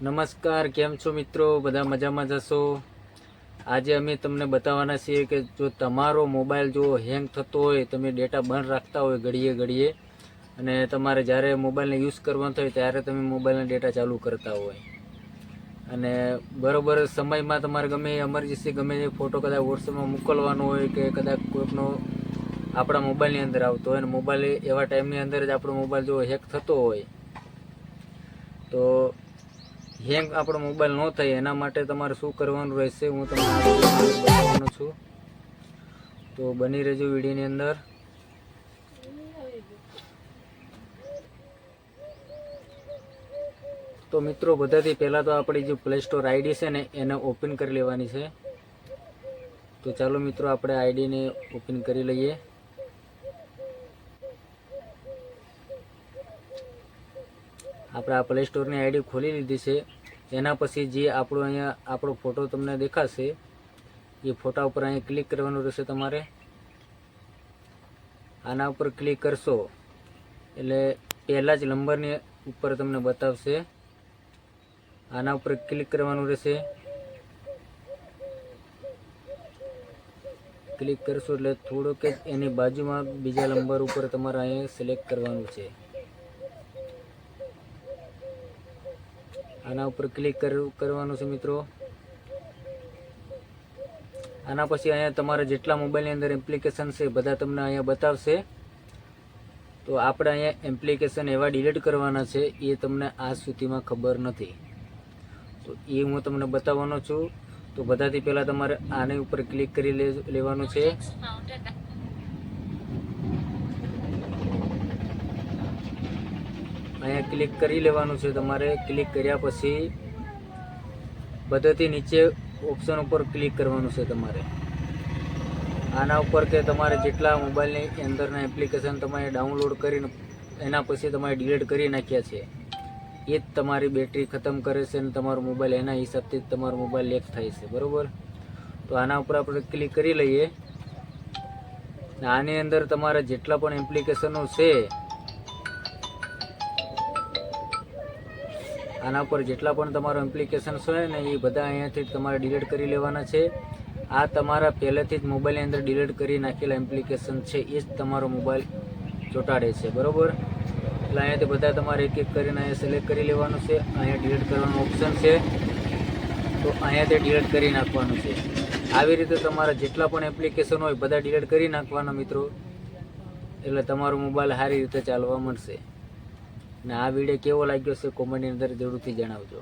નમસ્કાર, કેમ છો મિત્રો? બધા મજામાં જશો? આજે અમે તમને બતાવવાના છીએ કે જો તમારો મોબાઈલ જો હેંગ થતો હોય, તમે ડેટા બંધ રાખતા હોય ઘડીએ ઘડીએ, અને તમારે જ્યારે મોબાઈલને યુઝ કરવાનો થાય ત્યારે તમે મોબાઈલના ડેટા ચાલુ કરતા હોય, અને બરોબર સમયમાં તમારે ગમે એમરજન્સી ગમે એ ફોટો કદાચ વોટ્સઅપમાં મોકલવાનો હોય કે કદાચ કોઈકનો આપણા મોબાઈલની અંદર આવતો હોય, અને મોબાઈલ એવા ટાઈમની અંદર જ આપણો મોબાઈલ જો હેક થતો હોય તો હેંગ આપણો મોબાઈલ ન થાય એના માટે તમારે શું કરવાનું રહેશે હું તમને બતાવવાનો છું. તો બની રહેજો વિડીયોની અંદર. તો મિત્રો, બધાથી પહેલાં તો આપણી જે પ્લે સ્ટોર આઈડી છે ને એને ઓપન કરી લેવાની છે. તો ચાલો મિત્રો, આપણે આઈડીને ઓપન કરી લઈએ. આપણે આ પ્લે સ્ટોરની આઈડી ખોલી લીધી છે. એના પછી જે આપણો ફોટો તમને દેખાશે એ ફોટા ઉપર અહીંયા ક્લિક કરવાનું રહેશે તમારે. આના ઉપર ક્લિક કરશો એટલે પહેલા જ નંબરની ઉપર તમને બતાવશે. આના ઉપર ક્લિક કરવાનું રહેશે. ક્લિક કરશો એટલે થોડોક જ એની બાજુમાં બીજા નંબર ઉપર તમારે અહીંયા સિલેક્ટ કરવાનું છે. આના ઉપર ક્લિક કરવાનું છે મિત્રો. આના પછી અહીંયા તમારા જેટલા મોબાઈલની અંદર એપ્લિકેશન છે બધા તમને અહીંયા બતાવશે. તો આપણે અહીંયા એપ્લિકેશન એવા ડિલીટ કરવાના છે એ તમને આજ સુધીમાં ખબર નથી, તો એ હું તમને બતાવવાનો છું. તો બધાથી પહેલાં તમારે આની ઉપર ક્લિક કરી લેવાનું છે. અહીંયા ક્લિક કરી લેવાનું છે તમારે. ક્લિક કર્યા પછી બધાથી નીચે ઓપ્શન ઉપર ક્લિક કરવાનું છે તમારે. આના ઉપર કે તમારે જેટલા મોબાઈલની અંદરના એપ્લિકેશન તમારે ડાઉનલોડ કરીને એના પછી તમારે ડિલીટ કરી નાખ્યા છે એ જ તમારી બેટરી ખતમ કરે છે અને તમારો મોબાઈલ એના હિસાબથી જ તમારો મોબાઈલ લેક થાય છે, બરાબર? તો આના ઉપર આપણે ક્લિક કરી લઈએ. આની અંદર તમારા જેટલા પણ એપ્લિકેશનો છે, આના ઉપર જેટલા પણ તમારો એપ્લિકેશન છે ને એ બધા અહીંયાથી તમારે ડિલીટ કરી લેવાના છે. આ તમારા પહેલેથી જ મોબાઈલની અંદર ડિલીટ કરી નાખેલા એપ્લિકેશન છે એ જ તમારો મોબાઈલ ચોંટાડે છે, બરાબર? એટલે અહીંયાથી બધા તમારે એક એક કરીને અહીંયા સિલેક્ટ કરી લેવાનું છે. અહીંયા ડિલીટ કરવાનું ઓપ્શન છે, તો અહીંયાથી ડિલીટ કરી નાખવાનું છે. આવી રીતે તમારા જેટલા પણ એપ્લિકેશન હોય બધા ડિલીટ કરી નાખવાના મિત્રો, એટલે તમારો મોબાઈલ સારી રીતે ચાલવા મળશે. અને આ વિડીયો કેવો લાગ્યો છે કોમેન્ટની અંદર જરૂરથી જણાવજો.